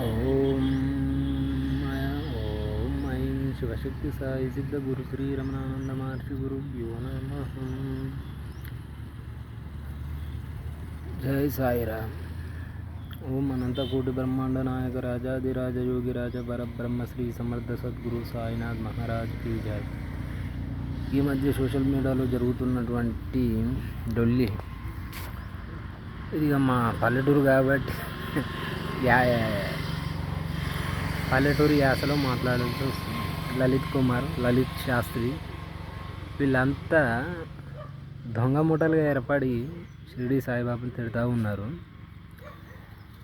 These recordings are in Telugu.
ఓం ఓం ఐం శివశక్తి సాయి సిద్ధ గురు శ్రీ రమణానంద మహర్షి గురుభ్యో నమః. జై సాయిరామ్. ఓం అనంతకోటి బ్రహ్మాండ నాయక రాజాదిరాజ యోగిరాజ పరబ్రహ్మ శ్రీ సమర్థ సద్గురు సాయినాథ్ మహారాజ్ కి జై. ఈ మధ్య సోషల్ మీడియాలో జరుగుతున్నటువంటి డొల్లి ఇది మా పల్లెటూరు కాబట్టి పల్లెటూరు యాసలో మాట్లాడాల్సి వస్తుంది. లలిత్ కుమార్, లలిత్ శాస్త్రి వీళ్ళంతా దొంగ మూటలుగా ఏర్పడి షిరిడి సాయిబాబాని తిడుతూ ఉన్నారు.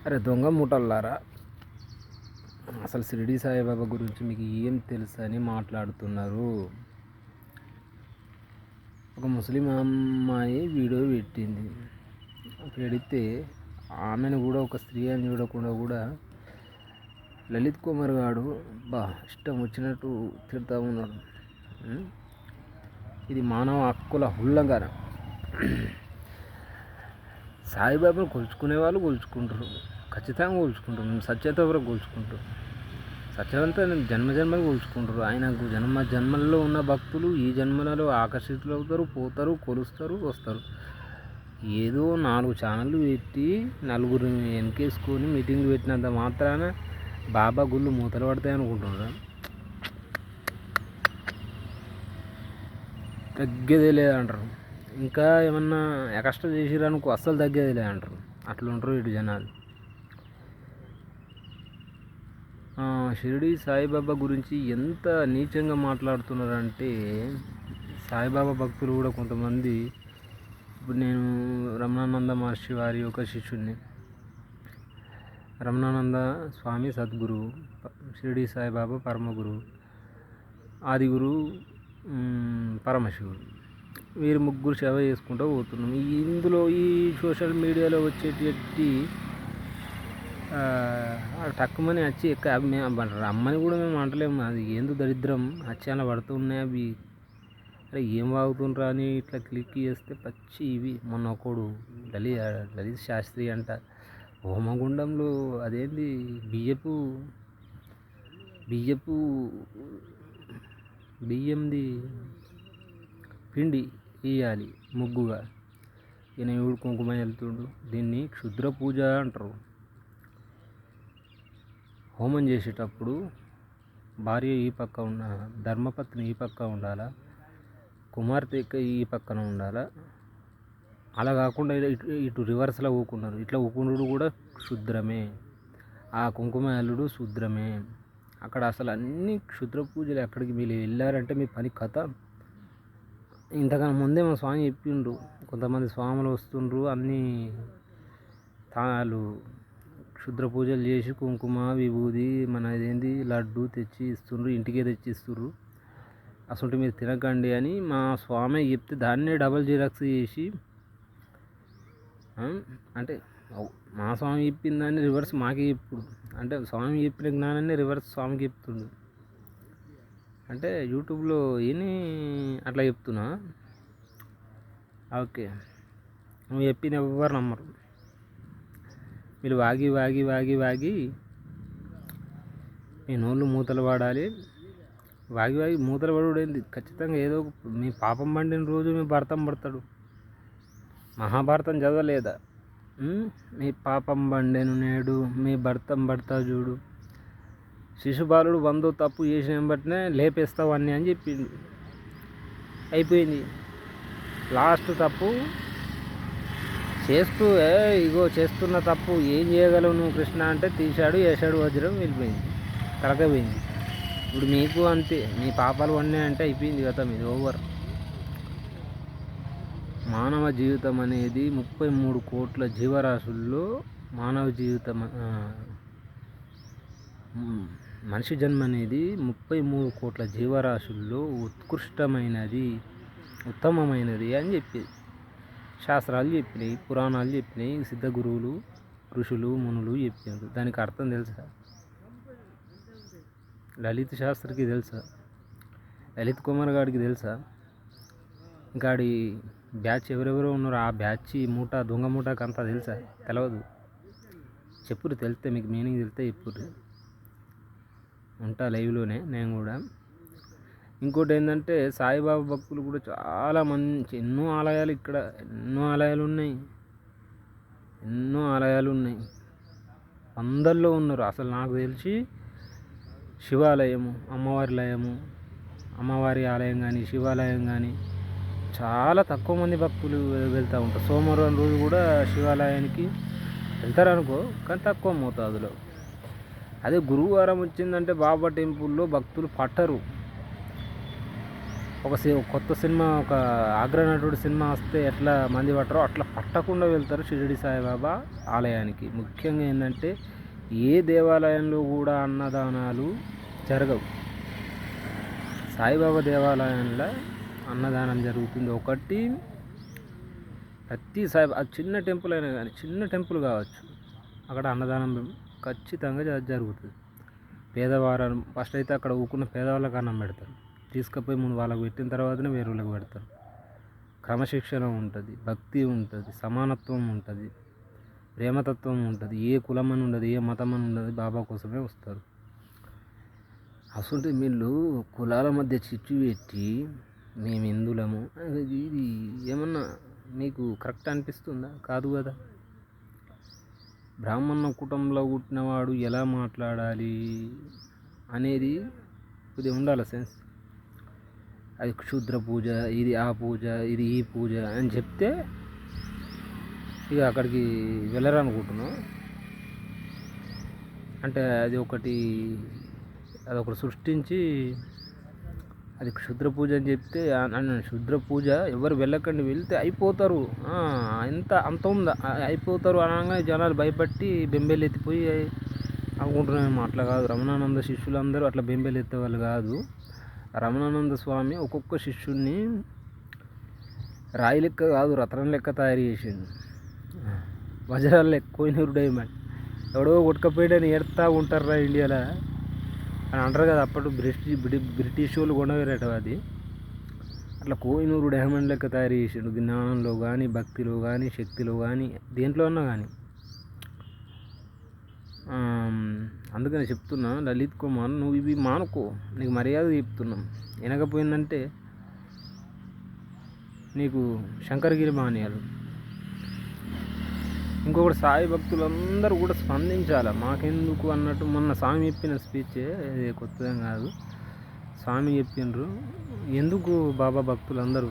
అరే దొంగ మూటల్లారా, అసలు షిరిడి సాయిబాబా గురించి మీకు ఏం తెలుసు అని మాట్లాడుతున్నారు. ఒక ముస్లిం అమ్మాయి వీడియో పెట్టింది. పెడితే ఆమెను కూడా ఒక స్త్రీ అని చూడకుండా కూడా లలిత్ కుమార్ గారు ఇష్టం వచ్చినట్టు తిడుతూ ఉన్నాడు. ఇది మానవ హక్కుల ఉల్లంఘన. సాయిబాబాను కొలుచుకునే వాళ్ళు కొలుచుకుంటారు, ఖచ్చితంగా కొలుచుకుంటారు. మేము సత్యత వరకు కొలుచుకుంటారు, సత్యవంతా జన్మజన్మలు కొలుచుకుంటారు. ఆయనకు జన్మల్లో ఉన్న భక్తులు ఈ జన్మలలో ఆకర్షితులు అవుతారు, పోతారు, కొలుస్తారు, వస్తారు. ఏదో 4 ఛానళ్ళు పెట్టి నలుగురు వెనకేసుకొని మీటింగ్లు పెట్టినంత మాత్రాన బాబా గుళ్ళు మూతలు పడతాయి అనుకుంటున్నారా? తగ్గేదే లేదంటారు. ఇంకా ఏమన్నా ఎక్స్ట్రా చేసిరనుకో అస్సలు తగ్గేది లేదంటారు. అట్లుంటారు ఇటు జనాలు. షిరిడి సాయిబాబా గురించి ఎంత నీచంగా మాట్లాడుతున్నారంటే, సాయిబాబా భక్తులు కూడా కొంతమంది, ఇప్పుడు నేను రమణానంద మహర్షి వారి యొక్క శిష్యుడిని. రమణానంద స్వామి సద్గురు, షిరిడి సాయిబాబా పరమగురు, ఆదిగురు పరమశివుడు. వీరు ముగ్గురు సేవ చేసుకుంటూ పోతున్నాం. ఇందులో ఈ సోషల్ మీడియాలో వచ్చేటి టక్కుమని వచ్చి అమ్మని కూడా మేము అంటలేము. అది ఏందో దరిద్రం వచ్చి అలా పడుతూ ఉన్నాయి. అవి అరే ఏం వాగుతుండ్రా అని ఇట్లా క్లిక్ చేస్తే పచ్చి ఇవి. మొన్న ఒకడు లలిత్ శాస్త్రి అంట హోమగుండంలో అదేంది బియ్యంది పిండి వేయాలి ముగ్గుగా. ఈయన ఎవడు కుంకుమ వెళ్తుండు. దీన్ని క్షుద్ర పూజ అంటారు. హోమం చేసేటప్పుడు భార్య ఈ పక్క ధర్మపత్ని ఈ పక్క ఉండాలా, కుమార్తె ఈ పక్కన ఉండాలా. అలా కాకుండా ఇటు రివర్స్లో ఊకున్నారు. ఇట్లా ఊకునుడు కూడా క్షుద్రమే. ఆ కుంకుమ అల్లుడు శూద్రమే. అక్కడ అసలు అన్ని క్షుద్ర పూజలు. ఎక్కడికి మీరు వెళ్ళారంటే మీ పని కథ. ఇంతకన్నా ముందే మా స్వామి చెప్పిండ్రు. కొంతమంది స్వాములు వస్తుండ్రు, అన్నీ తాళాలు క్షుద్ర పూజలు చేసి కుంకుమ విభూది మన ఇదేంది లడ్డు తెచ్చి ఇస్తుండ్రు, ఇంటికే తెచ్చి ఇస్తుండ్రు. అసలు మీరు తినకండి అని మా స్వామి చెప్తే దాన్నే డబల్ జిరాక్స్ చేసి, అంటే మా స్వామి చెప్పిన దాన్ని రివర్స్ మాకే చెప్పుడు. అంటే స్వామి చెప్పిన జ్ఞానాన్ని రివర్స్ స్వామికి చెప్తుండు. అంటే యూట్యూబ్లో ఏని అట్లా చెప్తున్నా. ఓకే, నువ్వు చెప్పిన ఎవరు నమ్మరు. మీరు వాగి వాగి వాగి వాగి మీ నోళ్ళు మూతలు పడాలి. వాగి వాగి మూతలు పడుడేంది. ఖచ్చితంగా ఏదో మీ పాపం పండిన రోజు మీ భర్తం పడతాడు. మహాభారతం చదవలేదా? మీ పాపం బండెను నేడు మీ భర్తం పడతా చూడు. శిశుబాలుడు 100 తప్పు చేసిన బట్టినే లేపేస్తావు అన్నీ అని చెప్పిండు. అయిపోయింది. లాస్ట్ తప్పు చేస్తూ ఇగో చేస్తున్న తప్పు ఏం చేయగలవు నువ్వు కృష్ణ అంటే తీశాడు, వేసాడు వజ్రం, వెళ్ళిపోయింది, కలకపోయింది. ఇప్పుడు మీకు అంతే. మీ పాపాలు అంటే అయిపోయింది కదా, మీది ఓవర్. మానవ జీవితం అనేది 33 కోట్ల జీవరాశుల్లో మానవ జీవితం, మనిషి జన్మ అనేది 33 కోట్ల జీవరాశుల్లో ఉత్కృష్టమైనది, ఉత్తమమైనది అని చెప్పేది శాస్త్రాలు చెప్పినాయి, పురాణాలు చెప్పినాయి, సిద్ధ గురువులు, ఋషులు, మునులు చెప్పారు. దానికి అర్థం తెలుసా? లలిత్ శాస్త్రికి తెలుసా? లలిత్ కుమార్ గారికి తెలుసా? ఇంకా బ్యాచ్ ఎవరెవరో ఉన్నారో ఆ బ్యాచ్ మూట దొంగ మూటకు అంతా తెలుసా? తెలియదు. చెప్పురు, తెలిస్తే మీకు మీనింగ్ తెలిస్తే చెప్పుర్రి. ఉంటా లైవ్లోనే నేను కూడా. ఇంకోటి ఏంటంటే సాయిబాబా భక్తులు కూడా చాలా మంచి ఎన్నో ఆలయాలు ఇక్కడ ఎన్నో ఆలయాలు ఉన్నాయి. వందల్లో ఉన్నారు. అసలు నాకు తెలిసి శివాలయము, అమ్మవారి ఆలయం కానీ శివాలయం కానీ చాలా తక్కువ మంది భక్తులు వెళ్తూ ఉంటారు. సోమవారం రోజు కూడా శివాలయానికి వెళ్తారనుకో, కానీ తక్కువ మోతాదులో. అదే గురువారం వచ్చిందంటే బాబా టెంపుల్లో భక్తులు పట్టరు. ఒక కొత్త సినిమా, ఒక అగ్రనటుడు సినిమా వస్తే ఎట్లా మంది పట్టరో అట్లా పట్టకుండా వెళ్తారు షిరిడి సాయిబాబా ఆలయానికి. ముఖ్యంగా ఏంటంటే ఏ దేవాలయంలో కూడా అన్నదానాలు జరగవు. సాయిబాబా దేవాలయంలో అన్నదానం జరుగుతుంది. ఒకటి ప్రతి అది చిన్న టెంపుల్ అయినా కానీ, చిన్న టెంపుల్ కావచ్చు, అక్కడ అన్నదానం ఖచ్చితంగా జరుగుతుంది. పేదవారం ఫస్ట్ అయితే అక్కడ ఊకున్న పేదవాళ్ళకి అన్నం పెడతారు. తీసుకుపోయి ముందు వాళ్ళకి పెట్టిన తర్వాతనే వేరే వాళ్ళకి పెడతారు. క్రమశిక్షణ ఉంటుంది, భక్తి ఉంటుంది, సమానత్వం ఉంటుంది, ప్రేమతత్వం ఉంటుంది. ఏ కులం అని ఉండదు, ఏ మతం అని ఉండదు, బాబా కోసమే వస్తారు. అసలు వీళ్ళు కులాల మధ్య చిచ్చు పెట్టి మేము హిందువులము, ఇది ఏమన్నా మీకు కరెక్ట్ అనిపిస్తుందా? కాదు కదా. బ్రాహ్మణ కుటుంబంలో పుట్టినవాడు ఎలా మాట్లాడాలి అనేది కొద్దిగా ఉండాలి సెన్స్. అది క్షుద్ర పూజ, ఇది ఆ పూజ, ఇది ఈ పూజ అని చెప్తే ఇక అక్కడికి వెళ్ళరనుకుంటున్నాం. అంటే అదొకటి సృష్టించి అది క్షుద్ర పూజ అని చెప్తే, క్షుద్ర పూజ ఎవరు వెళ్ళకండి, వెళ్తే అయిపోతారు, అంత ఉందా అయిపోతారు అనగా జనాలు భయపట్టి బెంబేలు ఎత్తిపోయి అనుకుంటున్నామేమో. అట్లా కాదు. రమణానంద శిష్యులందరూ అట్లా బెంబేలు ఎత్తేవాళ్ళు కాదు. రమణానంద స్వామి ఒక్కొక్క శిష్యుడిని రాయి లెక్క కాదు, రత్నం లెక్క తయారు చేసిండు. వజ్రాలు లెక్క, కోహినూరు డైమండ్. ఎవడో కొట్టుకపోయాడని ఏడుతూ ఉంటారా ఇండియాలో అని అంటారు కదా. అప్పుడు బ్రిటిష్ వాళ్ళు కొనవేరట అది. అట్లా కోహినూరు డైమండ్ లెక్క తయారు చేసిండు. జ్ఞానంలో కానీ, భక్తిలో కానీ, శక్తిలో కానీ, దేంట్లో ఉన్నా కానీ. అందుకని చెప్తున్నా, లలిత్ కుమార్ నువ్వు ఇవి మానుకో, నీకు మర్యాద చెప్తున్నాం. వినకపోయిందంటే నీకు శంకరగిరి మానేయాలి. ఇంకొకటి, సాయి భక్తులందరూ కూడా స్పందించాలి. మాకెందుకు అన్నట్టు మొన్న స్వామి చెప్పిన స్పీచే, కొత్తదేం కాదు, స్వామి చెప్పిండ్రు. ఎందుకు బాబా భక్తులందరూ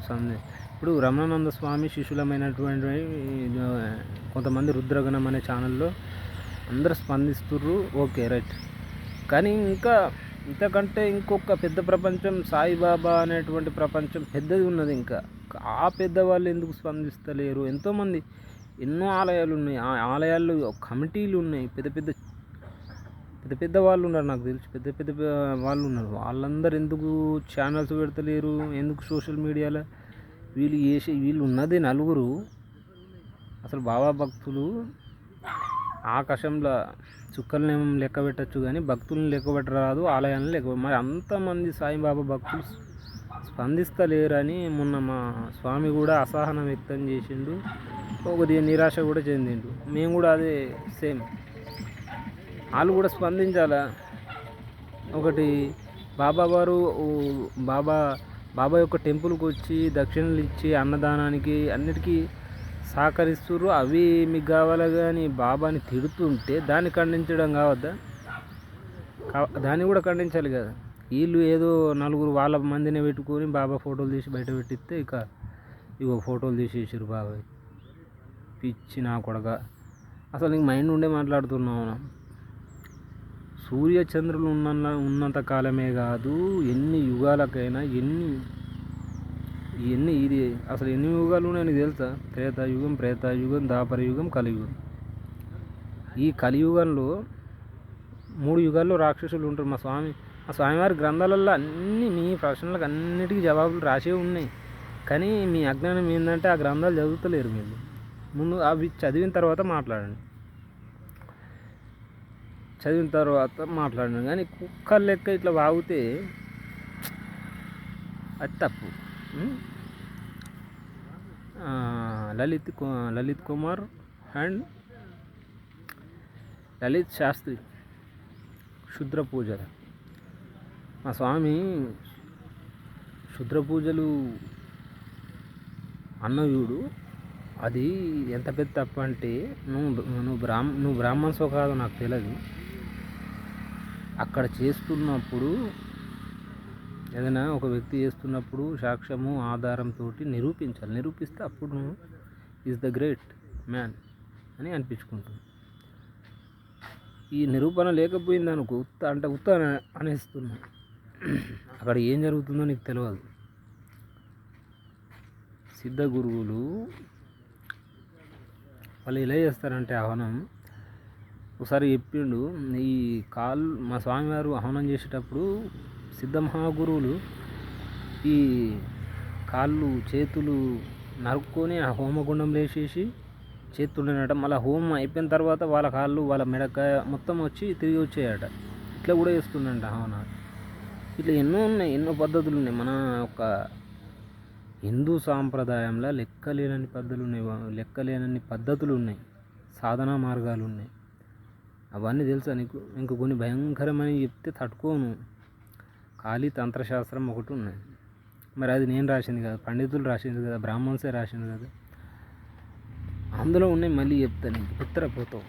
ఇప్పుడు రమణానంద స్వామి శిష్యులమైనటువంటి కొంతమంది రుద్రగణం అనే ఛానల్లో అందరూ స్పందిస్తుర్రు, ఓకే రైట్. కానీ ఇంకా ఇంతకంటే ఇంకొక పెద్ద ప్రపంచం, సాయిబాబా అనేటువంటి ప్రపంచం పెద్దది ఉన్నది. ఇంకా ఆ పెద్దవాళ్ళు ఎందుకు స్పందిస్తలేరు? ఎంతోమంది, ఎన్నో ఆలయాలు ఉన్నాయి, ఆ ఆలయాల్లో కమిటీలు ఉన్నాయి, పెద్ద పెద్ద వాళ్ళు ఉన్నారు, నాకు తెలిసి పెద్ద వాళ్ళు ఉన్నారు. వాళ్ళందరూ ఎందుకు ఛానల్స్ పెడతలేరు? ఎందుకు సోషల్ మీడియాలో వీళ్ళు ఉన్నది నలుగురు. అసలు బాబా భక్తులు ఆకాశంలో చుక్కలనేమో లెక్క పెట్టచ్చు, కానీ భక్తులను లెక్క పెట్టరాదు, ఆలయాలను లెక్క. మరి అంతమంది సాయిబాబా భక్తులు స్పందిస్తలేరని మొన్న మా స్వామి కూడా అసహనం వ్యక్తం చేసిండు, కొద్దిగా నిరాశ కూడా చెందిండు. మేము కూడా అదే సేమ్, వాళ్ళు కూడా స్పందించాలా. ఒకటి, బాబా యొక్క టెంపుల్కి వచ్చి దక్షిణలు ఇచ్చి అన్నదానానికి అన్నిటికీ సహకరిస్తుర్రు, అవి మీకు కావాలి. కానీ బాబాని తిడుతుంటే దాన్ని ఖండించడం కావద్దా? దాన్ని కూడా ఖండించాలి కదా. వీళ్ళు ఏదో నలుగురు వాళ్ళ మందిని పెట్టుకొని బాబా ఫోటోలు తీసి బయట పెట్టిస్తే ఇగో ఫోటోలు తీసేసారు బాబాయ్. పిచ్చి నా కొడక. అసలు నీకు మైండ్ ఉండే మాట్లాడుతున్నావు. సూర్య చంద్రులు ఉన్నంత కాలమే కాదు, ఎన్ని యుగాలకైనా ఇది అసలు ఎన్ని యుగాలు ఉన్నాయో నీకు తెలుసా? త్రేతాయుగం, ప్రేతాయుగం, ద్వాపరయుగం, కలియుగం. ఈ కలియుగంలో 3 యుగాల్లో రాక్షసులు ఉంటారు. మా స్వామివారి గ్రంథాలలో అన్నీ మీ ప్రశ్నలకు అన్నిటికీ జవాబులు రాసే ఉన్నాయి. కానీ మీ అజ్ఞానం ఏంటంటే ఆ గ్రంథాలు చదువుతలేరు. మీరు ముందు అవి చదివిన తర్వాత మాట్లాడండి. కానీ కుక్కల లెక్క ఇట్లా వాగితే అది తప్పు. లలిత్ కుమార్ అండ్ లలిత్ శాస్త్రి క్షుద్ర పూజలు. మా స్వామి క్షుద్ర పూజలు అన్నవీడు అది ఎంత పెద్ద తప్పు అంటే నువ్వు బ్రాహ్మణ్సో కాదో నాకు తెలియదు. అక్కడ చేస్తున్నప్పుడు ఏదైనా ఒక వ్యక్తి చేస్తున్నప్పుడు సాక్ష్యము ఆధారంతో నిరూపించాలి. నిరూపిస్తే అప్పుడు నువ్వు ఈజ్ ద గ్రేట్ మ్యాన్ అని అనిపించుకుంటుంది. ఈ నిరూపణ లేకపోయింది అనుకో ఉత్త అనేస్తున్నా. అక్కడ ఏం జరుగుతుందో నీకు తెలియదు. సిద్ధ గురువులు వాళ్ళు ఎలా చేస్తారంటే ఆహ్వానం ఒకసారి చెప్పిండు. ఈ మా స్వామివారు ఆహ్వానం చేసేటప్పుడు సిద్ధ మహాగురువులు ఈ కాళ్ళు చేతులు నరుక్కొని ఆ హోమగుండంలో వేసేసి చేతుండేనట. మళ్ళీ హోమం అయిపోయిన తర్వాత వాళ్ళ కాళ్ళు వాళ్ళ మెడకాయ మొత్తం వచ్చి తిరిగి వచ్చాయట. ఇట్లా కూడా చేస్తుండంట ఆహ్వానాలు. ఇట్లా ఎన్నో ఉన్నాయి, ఎన్నో పద్ధతులు ఉన్నాయి. మన ఒక హిందూ సాంప్రదాయంలో లెక్కలేనన్ని పద్ధతులు ఉన్నాయి, సాధనా మార్గాలు ఉన్నాయి. అవన్నీ తెలుసా నీకు? ఇంక కొన్ని భయంకరమని చెప్తే తట్టుకోను. ఖాళీ తంత్రశాస్త్రం ఒకటి ఉన్నది. మరి అది నేను రాసింది కదా, పండితులు రాసింది కదా, బ్రాహ్మణ్సే రాసింది కదా. అందులో ఉన్నాయి, మళ్ళీ చెప్తాను. నీకు ఉత్తరపోతావు.